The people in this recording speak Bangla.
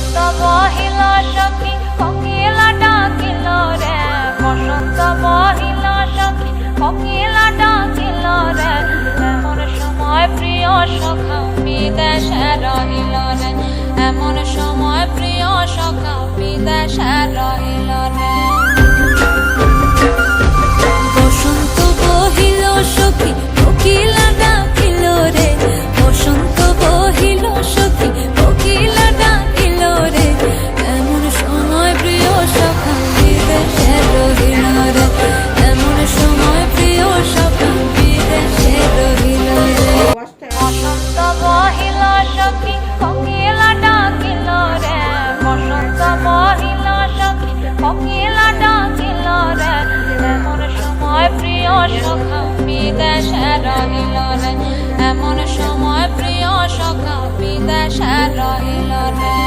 বসন্ত বহিল সখী কোকিলা ডাকিল রে, বসন্ত বহিল সখী কোকিলা ডাকিল রে, এমন সময় প্রিয় সখা বিদেশে রহিল রে, এমন সময় প্রিয় সখা বিদেশে রহিল রে। বসন্ত বহিল সখী কোকিলা ডাকিল রে, বসন্ত বহিল সখী কোকিলা ডাকিল রে, এমন সময় প্রিয় সখা বিদেশে রহিল রে, এমন সময় প্রিয় সখা বিদেশে রহিল রে। বসন্ত বহিল সখী কোকিলা ডাকিল রে, বসন্ত বহিল সখী কোকিলা ডাকিল রে, এমন সময় প্রিয় সখা বিদেশে রহিল রে, এমন সময় প্রিয় সখা বিদেশে রহিল রে।